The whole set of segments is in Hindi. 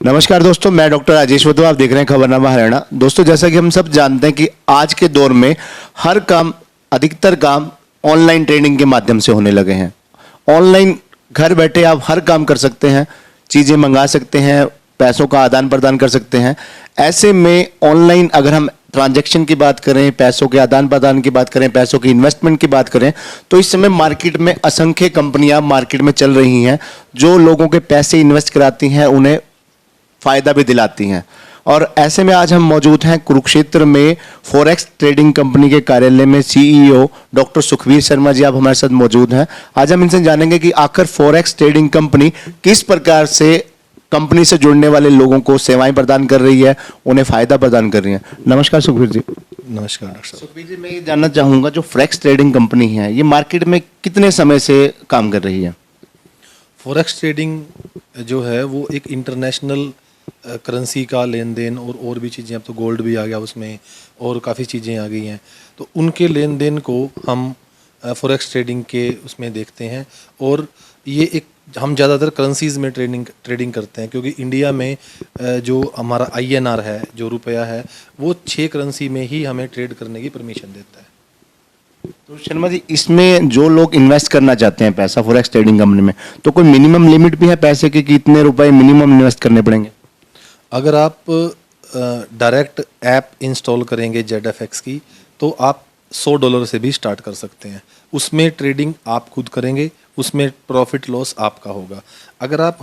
नमस्कार दोस्तों, मैं डॉक्टर राजेश वधवा, आप देख रहे हैं खबरनामा हरियाणा। दोस्तों, जैसा कि हम सब जानते हैं कि आज के दौर में हर काम, अधिकतर काम ऑनलाइन ट्रेडिंग के माध्यम से होने लगे हैं। ऑनलाइन घर बैठे आप हर काम कर सकते हैं, चीज़ें मंगा सकते हैं, पैसों का आदान प्रदान कर सकते हैं। ऐसे में ऑनलाइन अगर हम ट्रांजैक्शन की बात करें, पैसों के आदान प्रदान की बात करें, पैसों की इन्वेस्टमेंट की बात करें, तो इस समय मार्केट में असंख्य कंपनियां मार्केट में चल रही हैं जो लोगों के पैसे इन्वेस्ट कराती हैं, उन्हें फायदा भी दिलाती हैं। और ऐसे में आज हम मौजूद हैं कुरुक्षेत्र में फॉरेक्स ट्रेडिंग कंपनी के कार्यालय में। सीईओ डॉक्टर सुखवीर शर्मा जी आप हमारे साथ मौजूद हैं। आज हम इनसे जानेंगे कि आखिर फॉरेक्स ट्रेडिंग कंपनी किस प्रकार से कंपनी से जुड़ने वाले लोगों को सेवाएं प्रदान कर रही है, उन्हें फायदा प्रदान कर रही है। नमस्कार सुखवीर जी। नमस्कार डॉक्टर साहब। सुखवीर जी, मैं ये जानना चाहूंगा, जो फॉरेक्स ट्रेडिंग कंपनी है ये मार्केट में कितने समय से काम कर रही है? फॉरेक्स ट्रेडिंग जो है वो एक इंटरनेशनल करेंसी का लेन देन और भी चीज़ें, अब तो गोल्ड भी आ गया उसमें और काफ़ी चीज़ें आ गई हैं, तो उनके लेन देन को हम फॉरेक्स ट्रेडिंग के उसमें देखते हैं। और ये एक हम ज़्यादातर करेंसीज़ में ट्रेडिंग करते हैं, क्योंकि इंडिया में जो हमारा INR है, जो रुपया है, वो 6 करेंसी में ही हमें ट्रेड करने की परमिशन देता है। तो शर्मा जी, इसमें जो लोग इन्वेस्ट करना चाहते हैं पैसा फॉरेक्स ट्रेडिंग कंपनी में, तो कोई मिनिमम लिमिट भी है पैसे की कि इतने रुपए मिनिमम इन्वेस्ट करने पड़ेंगे? अगर आप डायरेक्ट ऐप इंस्टॉल करेंगे ZFX की, तो आप $100 से भी स्टार्ट कर सकते हैं। उसमें ट्रेडिंग आप खुद करेंगे, उसमें प्रॉफिट लॉस आपका होगा। अगर आप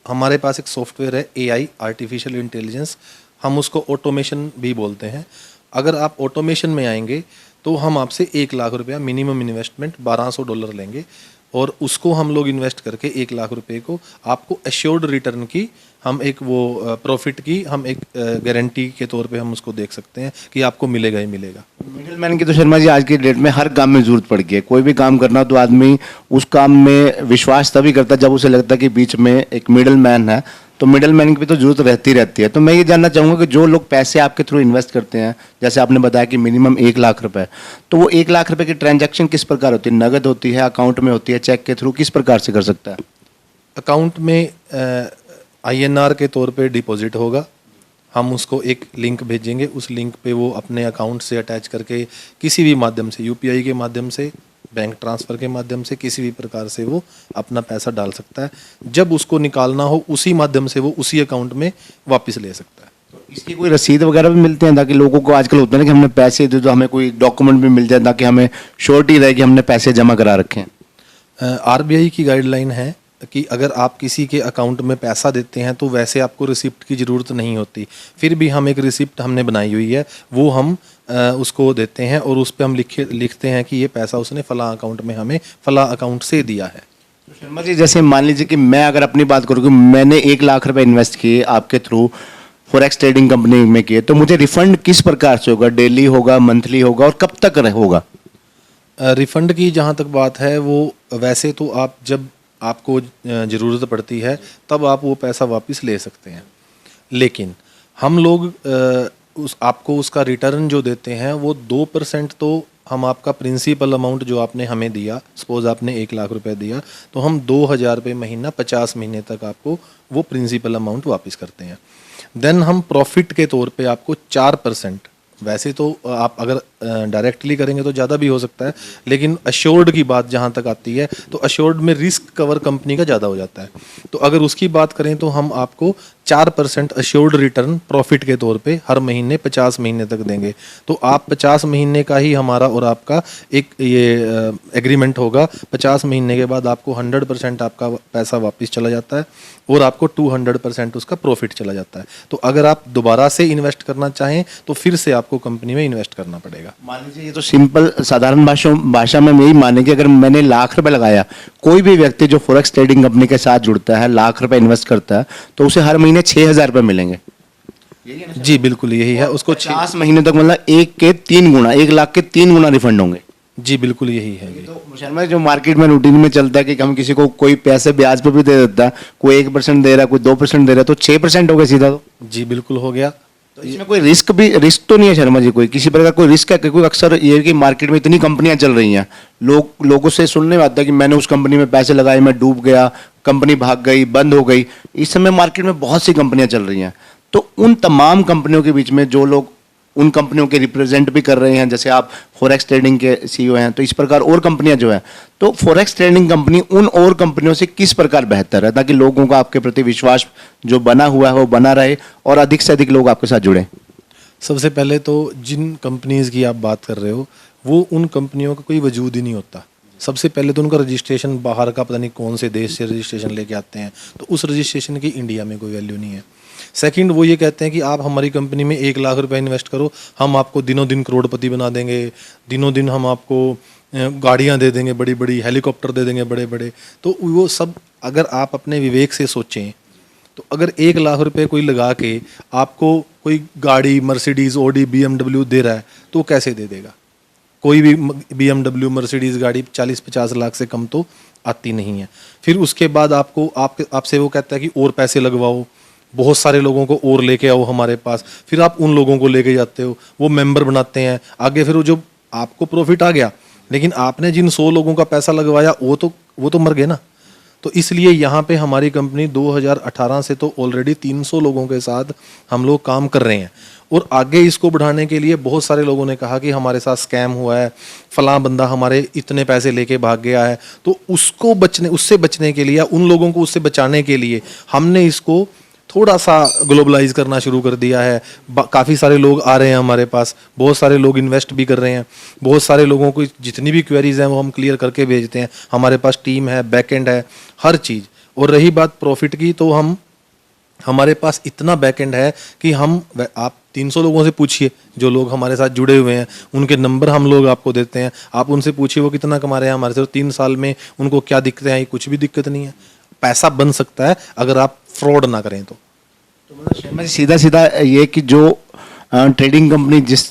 हमारे पास एक सॉफ्टवेयर है AI, आर्टिफिशियल इंटेलिजेंस, हम उसको ऑटोमेशन भी बोलते हैं। अगर आप ऑटोमेशन में आएंगे तो हम आपसे 1 लाख रुपया मिनिमम इन्वेस्टमेंट $1200 लेंगे, और उसको हम लोग इन्वेस्ट करके 1 लाख रुपए को आपको एश्योर्ड रिटर्न की, हम एक वो प्रॉफिट की हम एक गारंटी के तौर पे हम उसको देख सकते हैं कि आपको मिलेगा ही मिलेगा। मिडिल मैन की तो शर्मा जी आज की डेट में हर काम में जरूरत पड़ गई है। कोई भी काम करना तो आदमी उस काम में विश्वास तभी करता है जब उसे लगता है कि बीच में एक मिडिल मैन है, तो मिडिल मैन की भी तो जरूरत रहती है। तो मैं ये जानना चाहूँगा कि जो लोग पैसे आपके थ्रू इन्वेस्ट करते हैं, जैसे आपने बताया कि मिनिमम 1 लाख रुपए, तो वो 1 लाख रुपए की ट्रांजैक्शन किस प्रकार होती है? नगद होती है, अकाउंट में होती है, चेक के थ्रू, किस प्रकार से कर सकता है? अकाउंट में INR के तौर पे डिपॉजिट होगा, हम उसको एक लिंक भेजेंगे, उस लिंक पे वो अपने अकाउंट से अटैच करके किसी भी माध्यम से, UPI के माध्यम से, बैंक ट्रांसफ़र के माध्यम से, किसी भी प्रकार से वो अपना पैसा डाल सकता है। जब उसको निकालना हो उसी माध्यम से वो उसी अकाउंट में वापस ले सकता है। इसकी कोई रसीद वगैरह भी मिलते हैं, ताकि लोगों को आजकल होता है ना कि हमने पैसे दे, तो हमें कोई डॉक्यूमेंट भी मिल जाए ताकि हमें श्योरिटी रहे कि हमने पैसे जमा करा रखे हैं? RBI की गाइडलाइन है कि अगर आप किसी के अकाउंट में पैसा देते हैं तो वैसे आपको रिसिप्ट की ज़रूरत नहीं होती। फिर भी हम एक रिसिप्ट हमने बनाई हुई है, वो हम उसको देते हैं, और उस पर हम लिखते हैं कि ये पैसा उसने फलां अकाउंट में हमें फलां अकाउंट से दिया है। तो शर्मा जी, जैसे मान लीजिए कि मैं अगर अपनी बात करूँ कि मैंने 1 लाख रुपए इन्वेस्ट किए आपके थ्रू फॉरेक्स ट्रेडिंग कंपनी में किए, तो मुझे रिफंड किस प्रकार से होगा? डेली होगा, मंथली होगा, और कब तक होगा? रिफ़ंड की जहाँ तक बात है, वो वैसे तो आप जब आपको ज़रूरत पड़ती है तब आप वो पैसा वापस ले सकते हैं, लेकिन हम लोग आपको उसका रिटर्न जो देते हैं वो 2% तो हम आपका प्रिंसिपल अमाउंट जो आपने हमें दिया, सपोज आपने 1 लाख रुपए दिया, तो हम 2000 रुपये महीना 50 महीने तक आपको वो प्रिंसिपल अमाउंट वापस करते हैं। देन हम प्रॉफिट के तौर पे आपको 4%, वैसे तो आप अगर डायरेक्टली करेंगे तो ज़्यादा भी हो सकता है, लेकिन अश्योर्ड की बात जहाँ तक आती है तो अश्योर्ड में रिस्क कवर कंपनी का ज़्यादा हो जाता है। तो अगर उसकी बात करें तो हम आपको 4% अश्योर्ड रिटर्न प्रॉफिट के तौर पे हर महीने 50 महीने तक देंगे। तो आप 50 महीने का ही हमारा और आपका एक ये एग्रीमेंट होगा। 50 महीने के बाद आपको 100% आपका पैसा वापस चला जाता है, और आपको 200% उसका प्रॉफिट चला जाता है। तो अगर आप दोबारा से इन्वेस्ट करना चाहें तो फिर से आपको कंपनी में इन्वेस्ट करना पड़ेगा। मान लीजिए, ये तो सिंपल साधारण भाषा में यही माने कि अगर मैंने लाख रुपए लगाया, कोई भी व्यक्ति जो फॉरेक्स ट्रेडिंग कंपनी के साथ जुड़ता है, लाख रुपए इन्वेस्ट करता है, तो उसे हर महीने 6000 रुपए मिलेंगे। जी बिल्कुल यही है। उसको 50 महीने तक, मतलब 1 के 3 गुना, 1 लाख के 3 गुना रिफंड होंगे। जी बिल्कुल यही है। तो शर्मा, जो मार्केट में रूटीन में चलता है कि हम किसी को कोई पैसे ब्याज पे भी दे देता है, कोई 1% दे रहा है, कोई 2% दे रहा है, तो 6% हो गया सीधा। तो जी बिल्कुल हो गया। तो इसमें कोई रिस्क तो नहीं है शर्मा जी? कोई किसी प्रकार कोई रिस्क है? क्योंकि अक्सर ये है कि मार्केट में इतनी कंपनियां चल रही हैं, लोगों से सुनने में आता है कि मैंने उस कंपनी में पैसे लगाए, मैं डूब गया, कंपनी भाग गई, बंद हो गई। इस समय मार्केट में बहुत सी कंपनियां चल रही हैं, तो उन तमाम कंपनियों के बीच में जो लोग उन कंपनियों के रिप्रेजेंट भी कर रहे हैं, जैसे आप फॉरेक्स ट्रेडिंग के सीईओ हैं, तो इस प्रकार और कंपनियां जो हैं, तो फॉरेक्स ट्रेडिंग कंपनी उन और कंपनियों से किस प्रकार बेहतर है, ताकि लोगों का आपके प्रति विश्वास जो बना हुआ है वो बना रहे और अधिक से अधिक लोग आपके साथ जुड़े? सबसे पहले तो जिन कंपनीज़ की आप बात कर रहे हो वो उन कंपनियों का कोई वजूद ही नहीं होता। सबसे पहले तो उनका रजिस्ट्रेशन बाहर का पता नहीं कौन से देश से रजिस्ट्रेशन लेके आते हैं, तो उस रजिस्ट्रेशन की इंडिया में कोई वैल्यू नहीं है। सेकंड, वो ये कहते हैं कि आप हमारी कंपनी में 1 लाख रुपए इन्वेस्ट करो, हम आपको दिनों दिन करोड़पति बना देंगे, दिनों दिन हम आपको गाड़ियाँ दे देंगे बड़ी बड़ी, हेलीकॉप्टर दे देंगे बड़े बड़े। तो वो सब अगर आप अपने विवेक से सोचें तो अगर 1 लाख रुपए कोई लगा के आपको कोई गाड़ी मर्सिडीज़, ऑडी, BMW दे रहा है तो वो कैसे दे देगा? कोई भी BMW, मर्सिडीज़ गाड़ी 40-50 लाख से कम तो आती नहीं है। फिर उसके बाद आपसे वो कहता है कि और पैसे लगवाओ, बहुत सारे लोगों को और लेके आओ हमारे पास। फिर आप उन लोगों को लेके जाते हो, वो मेंबर बनाते हैं आगे। फिर वो जो आपको प्रॉफिट आ गया, लेकिन आपने जिन 100 लोगों का पैसा लगवाया वो तो मर गए ना। तो इसलिए यहाँ पे हमारी कंपनी 2018 से तो ऑलरेडी 300 लोगों के साथ हम लोग काम कर रहे हैं, और आगे इसको बढ़ाने के लिए बहुत सारे लोगों ने कहा कि हमारे साथ स्कैम हुआ है, फलां बंदा हमारे इतने पैसे लेके भाग गया है। तो उससे बचने के लिए, उन लोगों को उससे बचाने के लिए हमने इसको थोड़ा सा ग्लोबलाइज करना शुरू कर दिया है। काफ़ी सारे लोग आ रहे हैं हमारे पास, बहुत सारे लोग इन्वेस्ट भी कर रहे हैं, बहुत सारे लोगों को जितनी भी क्वेरीज हैं वो हम क्लियर करके भेजते हैं। हमारे पास टीम है, बैकएंड है, हर चीज़। और रही बात प्रॉफिट की, तो हमारे पास इतना बैकएंड है कि आप 300 लोगों से पूछिए जो लोग हमारे साथ जुड़े हुए हैं, उनके नंबर हम लोग आपको देते हैं। आप उनसे पूछिए वो कितना कमा रहे हैं हमारे से, 3 साल में उनको क्या दिक्कतें आई। कुछ भी दिक्कत नहीं है, पैसा बन सकता है अगर आप फ्रॉड ना करें तो मतलब शर्मा जी, सीधा सीधा ये कि जो ट्रेडिंग कंपनी जिस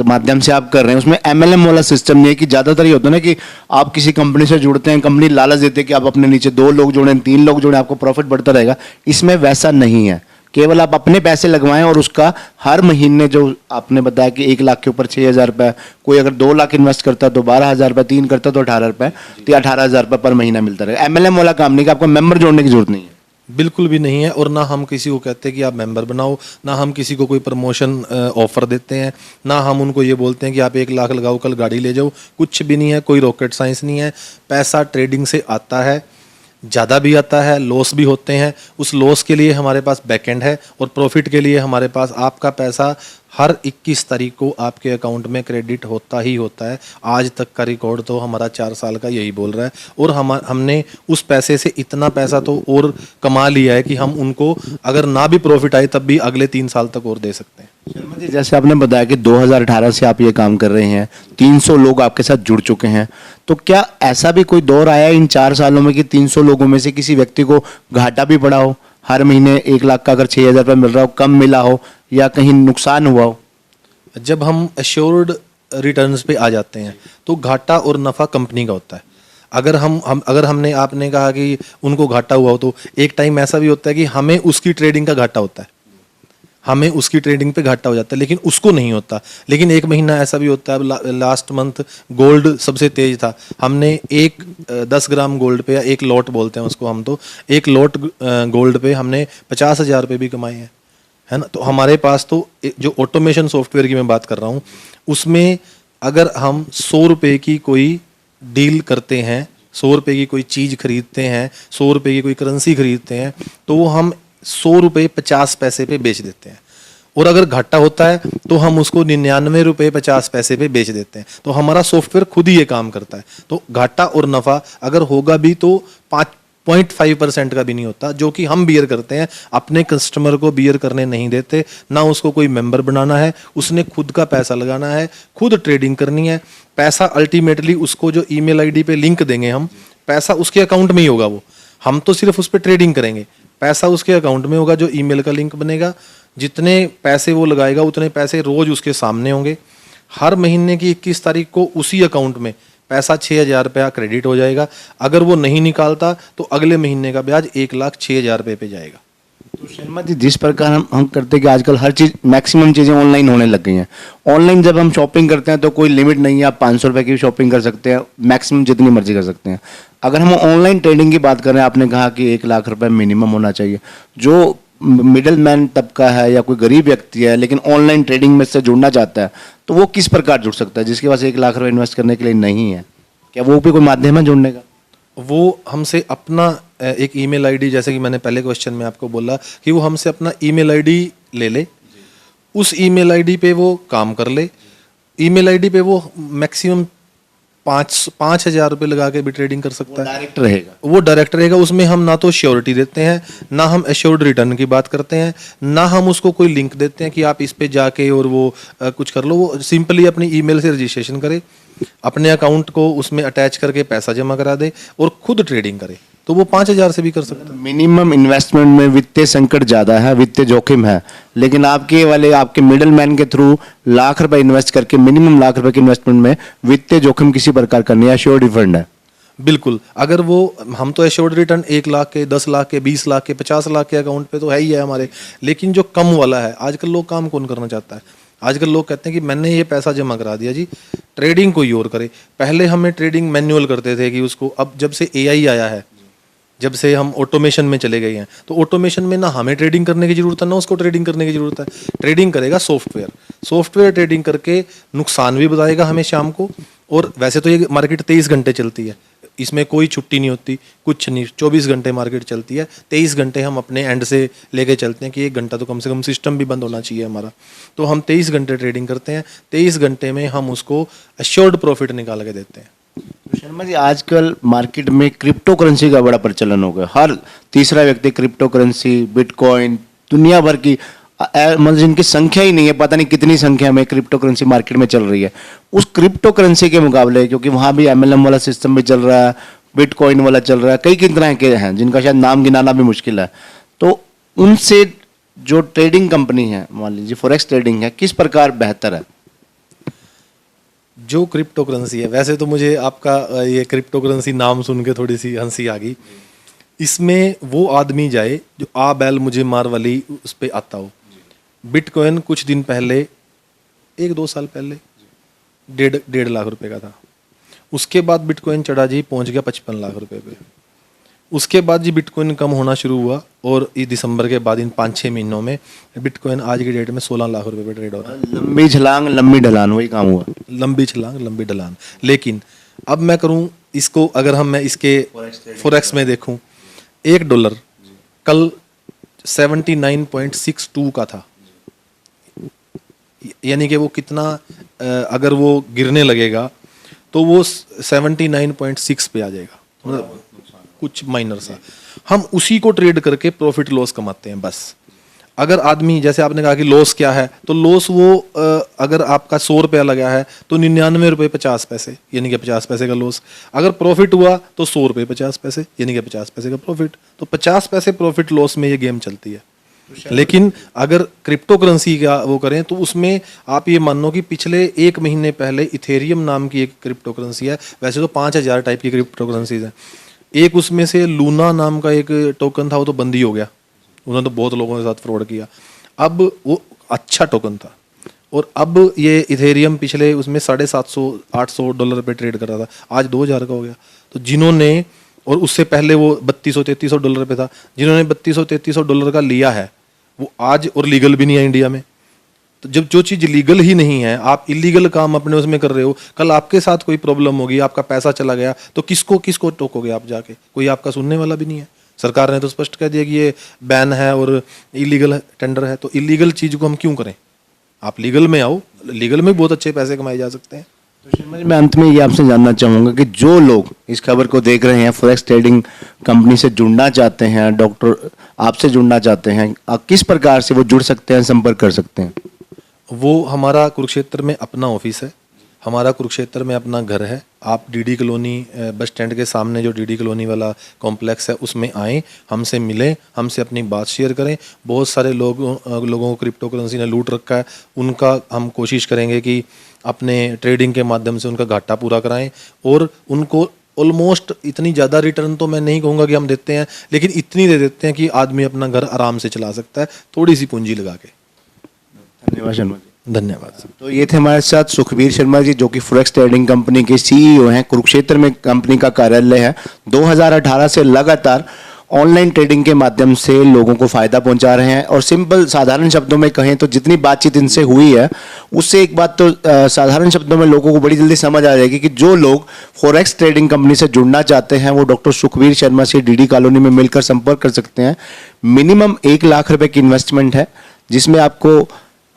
माध्यम से आप कर रहे हैं उसमें MLM वाला सिस्टम नहीं है, कि ज़्यादातर ये होता है ना कि आप किसी कंपनी से जुड़ते हैं, कंपनी लालच देती है कि आप अपने नीचे 2 लोग जोड़ें, 3 लोग जोड़ें, आपको प्रॉफिट बढ़ता रहेगा। इसमें वैसा नहीं है, केवल आप अपने पैसे लगवाएं और उसका हर महीने, जो आपने बताया कि 1 लाख के ऊपर 6,000 रुपये, कोई अगर 2 लाख इन्वेस्ट करता है तो 12,000 रुपये, 3 करता तो 18 रुपये, तो 18,000 रुपये पर महीना मिलता रहेगा। MLM वाला काम नहीं कि आपको मेंबर जोड़ने की जरूरत नहीं है। बिल्कुल भी नहीं है। और ना हम किसी को कहते हैं कि आप मेंबर बनाओ, ना हम किसी को कोई प्रमोशन ऑफर देते हैं, ना हम उनको ये बोलते हैं कि आप 1 लाख लगाओ कल गाड़ी ले जाओ। कुछ भी नहीं है, कोई रॉकेट साइंस नहीं है। पैसा ट्रेडिंग से आता है, ज़्यादा भी आता है, लॉस भी होते हैं। उस लॉस के लिए हमारे पास बैकएंड है, और प्रॉफिट के लिए हमारे पास आपका पैसा हर 21 तारीख को आपके अकाउंट में क्रेडिट होता ही होता है। आज तक का रिकॉर्ड तो हमारा 4 साल का यही बोल रहा है। और हमने उस पैसे से इतना पैसा तो और कमा लिया है कि हम उनको अगर ना भी प्रॉफिट आए तब भी अगले 3 साल तक और दे सकते हैं। शर्मा जी, जैसे आपने बताया कि 2018 से आप ये काम कर रहे हैं, 300 लोग आपके साथ जुड़ चुके हैं, तो क्या ऐसा भी कोई दौर आया इन 4 सालों में कि 300 लोगों में से किसी व्यक्ति को घाटा भी पड़ा हो? हर महीने 1 लाख का अगर 6,000 रुपये मिल रहा हो, कम मिला हो, या कहीं नुकसान हुआ हो? जब हम एश्योर्ड रिटर्न्स पे आ जाते हैं तो घाटा और नफ़ा कंपनी का होता है। अगर आपने कहा कि उनको घाटा हुआ हो, तो एक टाइम ऐसा भी होता है कि हमें उसकी ट्रेडिंग का घाटा होता है, हमें उसकी ट्रेडिंग पे घाटा हो जाता है, लेकिन उसको नहीं होता। लेकिन एक महीना ऐसा भी होता है, लास्ट मंथ गोल्ड सबसे तेज था, हमने 10 ग्राम गोल्ड पे, या 1 लॉट बोलते हैं उसको हम, तो 1 लॉट गोल्ड पे हमने 50,000 रुपये भी कमाए हैं, है ना। तो हमारे पास तो जो ऑटोमेशन सॉफ्टवेयर की मैं बात कर रहा हूँ, उसमें अगर हम 100 रुपये की कोई डील करते हैं, 100 रुपये की कोई चीज़ खरीदते हैं, 100 रुपये की कोई करेंसी खरीदते हैं, तो वो हम 100 रुपये 50 पैसे पे बेच देते हैं। और अगर घाटा होता है तो हम उसको 99 रुपये 50 पैसे पे बेच देते हैं। तो हमारा सॉफ्टवेयर खुद ही ये काम करता है। तो घाटा और नफ़ा अगर होगा भी तो 0.5% का भी नहीं होता, जो कि हम बियर करते हैं। अपने कस्टमर को बियर करने नहीं देते, ना उसको कोई मेंबर बनाना है, उसने खुद का पैसा लगाना है, खुद ट्रेडिंग करनी है। पैसा अल्टीमेटली उसको जो ईमेल आईडी पे लिंक देंगे हम, पैसा उसके अकाउंट में ही होगा। वो हम तो सिर्फ उस पर ट्रेडिंग करेंगे, पैसा उसके अकाउंट में होगा, जो ईमेल का लिंक बनेगा। जितने पैसे वो लगाएगा उतने पैसे रोज उसके सामने होंगे। हर महीने की 21 तारीख को उसी अकाउंट में पैसा 6,000 रुपया क्रेडिट हो जाएगा। अगर वो नहीं निकालता तो अगले महीने का ब्याज 1,06,000 रुपये पे जाएगा। तो शर्मा जी, जिस प्रकार हम करते हैं कि आजकल हर चीज़ मैक्सिमम चीज़ें ऑनलाइन होने लग गई हैं। ऑनलाइन जब हम शॉपिंग करते हैं तो कोई लिमिट नहीं है, आप 500 रुपये की भी शॉपिंग कर सकते हैं, मैक्सिमम जितनी मर्जी कर सकते हैं। अगर हम ऑनलाइन ट्रेडिंग की बात करें, आपने कहा कि 1 लाख रुपए मिनिमम होना चाहिए। जो मिडिल मैन तबका है या कोई गरीब व्यक्ति है लेकिन ऑनलाइन ट्रेडिंग में से जुड़ना चाहता है, तो वो किस प्रकार जुड़ सकता है जिसके पास 1 लाख रुपए इन्वेस्ट करने के लिए नहीं है? क्या वो भी कोई माध्यम है जुड़ने का? वो हमसे अपना एक ईमेल आईडी, जैसे कि मैंने पहले क्वेश्चन में आपको बोला कि वो हमसे अपना ईमेल आईडी ले ले, उस ईमेल आईडी पे वो काम कर ले। ईमेल आईडी पे वो मैक्सिमम 5,000 रुपये लगा के भी ट्रेडिंग कर सकता है। डायरेक्ट रहेगा। वो डायरेक्ट रहेगा। उसमें हम ना तो श्योरिटी देते हैं, ना हम एश्योर्ड रिटर्न की बात करते हैं, ना हम उसको कोई लिंक देते हैं कि आप इस पे जाके और वो कुछ कर लो। वो सिंपली अपनी ईमेल से रजिस्ट्रेशन करे, अपने अकाउंट को उसमें अटैच करके पैसा जमा करा दे और खुद ट्रेडिंग करे, तो वो 5,000 से भी कर सकता है। मिनिमम इन्वेस्टमेंट में वित्तीय संकट ज्यादा है, वित्तीय जोखिम है, लेकिन आपके मिडिल मैन के थ्रू ₹1 लाख इन्वेस्ट करके मिनिमम ₹1 लाख की इन्वेस्टमेंट में वित्तीय जोखिम किसी प्रकार का नहीं है, श्योर रिफंड है। बिल्कुल। अगर वो हम तो एश्योर्ड रिटर्न 1 लाख के, 10 लाख के, 20 लाख के, 50 लाख के अकाउंट पे तो है ही है हमारे, लेकिन जो कम वाला है, आजकल लोग काम कौन करना चाहता है? आजकल लोग कहते हैं कि मैंने ये पैसा जमा करा दिया जी, ट्रेडिंग कोई और करे। पहले हमें ट्रेडिंग मैन्युअल करते थे कि उसको, अब जब से एआई आया है, जब से हम ऑटोमेशन में चले गए हैं, तो ऑटोमेशन में ना हमें ट्रेडिंग करने की जरूरत है, ना उसको ट्रेडिंग करने की जरूरत है। ट्रेडिंग करेगा सॉफ्टवेयर ट्रेडिंग करके नुकसान भी बताएगा हमें शाम को। और वैसे तो ये मार्केट 23 घंटे चलती है, इसमें कोई छुट्टी नहीं होती, कुछ नहीं, 24 घंटे मार्केट चलती है। 23 घंटे हम अपने एंड से लेके चलते हैं कि 1 घंटा तो कम से कम सिस्टम भी बंद होना चाहिए हमारा। तो हम 23 घंटे ट्रेडिंग करते हैं, 23 घंटे में हम उसको एश्योर्ड प्रॉफिट निकाल के देते हैं। तो शर्मा जी, आजकल मार्केट में क्रिप्टो करेंसी का बड़ा प्रचलन हो गया। हर तीसरा व्यक्ति क्रिप्टो करेंसी, बिटकॉइन, दुनिया भर की मतलब जिनकी संख्या ही नहीं है, पता नहीं कितनी संख्या में क्रिप्टो करेंसी मार्केट में चल रही है। उस क्रिप्टो करेंसी के मुकाबले, क्योंकि वहाँ भी एमएलएम वाला सिस्टम भी चल रहा है, बिटकॉइन वाला चल रहा है, कई कई तरह के हैं जिनका शायद नाम गिनाना भी मुश्किल है, तो उनसे जो ट्रेडिंग कंपनी है, मान लीजिए फॉरेक्स ट्रेडिंग है, किस प्रकार बेहतर है? जो क्रिप्टो करेंसी है, वैसे तो मुझे आपका ये क्रिप्टो करेंसी नाम सुन के थोड़ी सी हंसी आ गई। इसमें वो आदमी जाए जो आ बैल मुझे मार वाली उस पे आता हो। बिटकॉइन कुछ दिन पहले, 1-2 साल पहले 1.5 लाख रुपए का था। उसके बाद बिटकॉइन चढ़ा जी, पहुंच गया 55 लाख रुपए पे। उसके बाद जी बिटकॉइन कम होना शुरू हुआ और इस दिसंबर के बाद इन 5-6 महीनों में बिटकॉइन आज की डेट में 16 लाख रुपए पे ट्रेड हो रहा है। लंबी छलांग लंबी ढलान, वही काम हुआ। लंबी छलांग लंबी ढलान। लेकिन अब मैं करूं इसको, अगर मैं इसके फॉरेक्स में देखूं, $1 कल 79.62 का था। यानी कि वो कितना, अगर वो गिरने लगेगा तो वो 79.6 पे आ जाएगा, मतलब कुछ माइनर सा। हम उसी को ट्रेड करके प्रॉफिट लॉस कमाते हैं बस। अगर आदमी, जैसे आपने कहा कि लॉस क्या है, तो लॉस वो अगर आपका 100 रुपया लगा है तो 99 रुपये 50 पैसे, यानी कि 50 पैसे का लॉस। अगर प्रॉफिट हुआ तो 100 रुपये 50 पैसे, यानी कि 50 पैसे का प्रॉफिट। तो 50 पैसे प्रॉफिट लॉस में ये गेम चलती है। लेकिन अगर क्रिप्टो करेंसी का वो करें तो उसमें आप ये मान लो कि पिछले 1 महीने पहले इथेरियम नाम की एक क्रिप्टो करेंसी है। वैसे तो 5,000 टाइप की क्रिप्टो करेंसीज हैं। एक उसमें से लूना नाम का एक टोकन था, वो तो बंद ही हो गया, उन्होंने तो बहुत लोगों के साथ फ्रॉड किया। अब वो अच्छा टोकन था, और अब ये इथेरियम पिछले उसमें $750-800 पे ट्रेड कर रहा था, आज 2,000 का हो गया। तो जिन्होंने, और उससे पहले वो $3,200-3,300 पे था, जिन्होंने $3,200-3,300 का लिया है वो आज, और लीगल भी नहीं है इंडिया में। तो जब जो चीज़ लीगल ही नहीं है, आप इलीगल काम अपने उसमें कर रहे हो, कल आपके साथ कोई प्रॉब्लम होगी, आपका पैसा चला गया, तो किसको किसको टोकोगे आप जाके? कोई आपका सुनने वाला भी नहीं है। सरकार ने तो स्पष्ट कह दिया कि ये बैन है और इलीगल टेंडर है, तो इलीगल चीज़ को हम क्यों करें? आप लीगल में आओ, लीगल में बहुत अच्छे पैसे कमाए जा सकते हैं। तो शर्मा जी, मैं अंत में ये आपसे जानना चाहूँगा कि जो लोग इस खबर को देख रहे हैं, फॉरेक्स ट्रेडिंग कंपनी से जुड़ना चाहते हैं, डॉक्टर आपसे जुड़ना चाहते हैं, किस प्रकार से वो जुड़ सकते हैं, संपर्क कर सकते हैं? वो हमारा कुरुक्षेत्र में अपना ऑफिस है, हमारा कुरुक्षेत्र में अपना घर है। आप डीडी कॉलोनी बस स्टैंड के सामने जो डीडी कॉलोनी वाला कॉम्प्लेक्स है उसमें आएँ, हमसे मिलें, हमसे अपनी बात शेयर करें। बहुत सारे लोगों को क्रिप्टो करेंसी ने लूट रखा है, उनका हम कोशिश करेंगे कि अपने ट्रेडिंग के माध्यम से उनका घाटा पूरा कराएं और उनको ऑलमोस्ट इतनी ज़्यादा रिटर्न तो मैं नहीं कहूँगा कि हम देते हैं, लेकिन इतनी दे देते हैं कि आदमी अपना घर आराम से चला सकता है थोड़ी सी पूंजी लगा के। धन्यवाद शर्मा जी। धन्यवाद। तो ये थे हमारे साथ सुखबीर शर्मा जी, जो कि फॉरेक्स ट्रेडिंग कंपनी के सीईओ हैं। कुरुक्षेत्र में कंपनी का कार्यालय है। 2018 से लगातार ऑनलाइन ट्रेडिंग के माध्यम से लोगों को फायदा पहुंचा रहे हैं। और सिंपल साधारण शब्दों में कहें तो जितनी बातचीत इनसे हुई है उससे एक बात तो साधारण शब्दों में लोगों को बड़ी जल्दी समझ आ जाएगी कि जो लोग फॉरेक्स ट्रेडिंग कंपनी से जुड़ना चाहते हैं वो डॉक्टर सुखबीर शर्मा से डीडी कॉलोनी में मिलकर संपर्क कर सकते हैं। मिनिमम 1 लाख रुपए की इन्वेस्टमेंट है, जिसमें आपको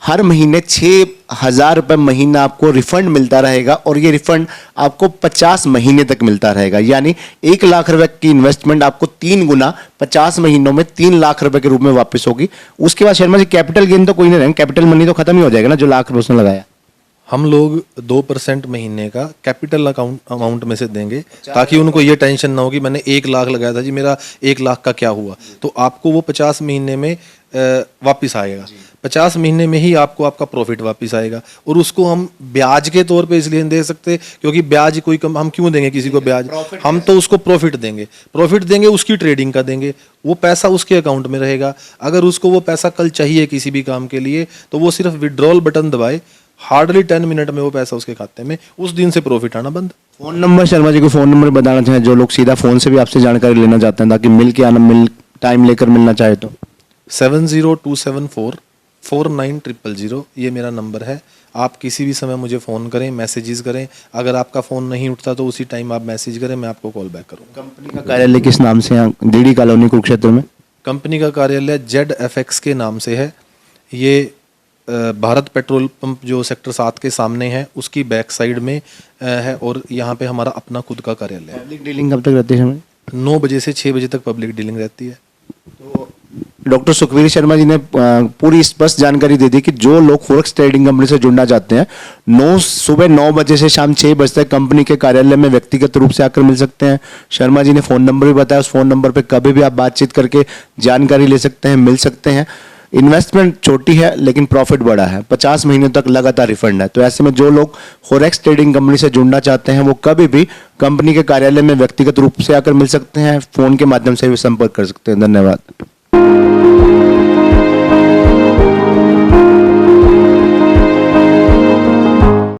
हर महीने 6,000 रुपए महीना आपको रिफंड मिलता रहेगा। और ये रिफंड आपको 50 महीने तक मिलता रहेगा, यानी 1 लाख रुपए की इन्वेस्टमेंट आपको 3 गुना 50 महीनों में 3 लाख रुपए के रूप में वापस होगी। उसके बाद शर्मा जी कैपिटल गेन तो कोई नहीं रहेगा, कैपिटल मनी तो खत्म ही हो जाएगा ना, जो लाख रुपए उसने लगाया। हम लोग 2% महीने का कैपिटल अमाउंट में से देंगे, ताकि उनको ये टेंशन ना हो कि मैंने 1 लाख लगाया था जी, मेरा 1 लाख का क्या हुआ। तो आपको वो 50 महीने में वापस आएगा। 50 महीने में ही आपको आपका प्रॉफिट वापस आएगा। और उसको हम ब्याज के तौर पे इसलिए नहीं दे सकते क्योंकि ब्याज कोई कम, हम क्यों देंगे किसी को ब्याज, हम तो उसको प्रॉफिट देंगे, उसकी ट्रेडिंग का देंगे, वो पैसा उसके अकाउंट में रहेगा। अगर उसको वो पैसा कल चाहिए किसी भी काम के लिए तो वो सिर्फ विड्रॉल बटन दबाए, हार्डली 10 मिनट में वो पैसा उसके खाते में, उस दिन से प्रॉफिट आना बंद। फोन नंबर शर्मा जी को फोन नंबर बताना चाहें, जो लोग सीधा फोन से भी आपसे जानकारी लेना चाहते हैं ताकि मिल के आना, टाइम लेकर मिलना चाहे तो। 7027449000 ये मेरा नंबर है। आप किसी भी समय मुझे फ़ोन करें, मैसेजेस करें। अगर आपका फ़ोन नहीं उठता तो उसी टाइम आप मैसेज करें, मैं आपको कॉल बैक करूँगा। कंपनी का कार्यालय किस नाम से है डीडी कॉलोनी कुरुक्षेत्र में? कंपनी का कार्यालय ZFX के नाम से है। ये भारत पेट्रोल पंप जो सेक्टर 7 के सामने है उसकी बैक साइड में है। और यहाँ पे हमारा अपना खुद का कार्यालय है। पब्लिक डीलिंग कब तक रहती है? 9 बजे से 6 बजे तक पब्लिक डीलिंग रहती है। तो डॉक्टर सुखबीर शर्मा जी ने पूरी स्पष्ट जानकारी दे दी कि जो लोग फॉरेक्स ट्रेडिंग कंपनी से जुड़ना चाहते हैं सुबह 9 बजे से शाम 6 बजे तक कंपनी के कार्यालय में व्यक्तिगत रूप से आकर मिल सकते हैं। शर्मा जी ने फ़ोन नंबर भी बताया, उस फ़ोन नंबर पर कभी भी आप बातचीत करके जानकारी ले सकते हैं, मिल सकते हैं। इन्वेस्टमेंट छोटी है लेकिन प्रॉफिट बड़ा है, 50 महीनों तक लगातार रिफंड है। तो ऐसे में जो लोग फॉरेक्स ट्रेडिंग कंपनी से जुड़ना चाहते हैं वो कभी भी कंपनी के कार्यालय में व्यक्तिगत रूप से आकर मिल सकते हैं, फ़ोन के माध्यम से भी संपर्क कर सकते हैं। धन्यवाद।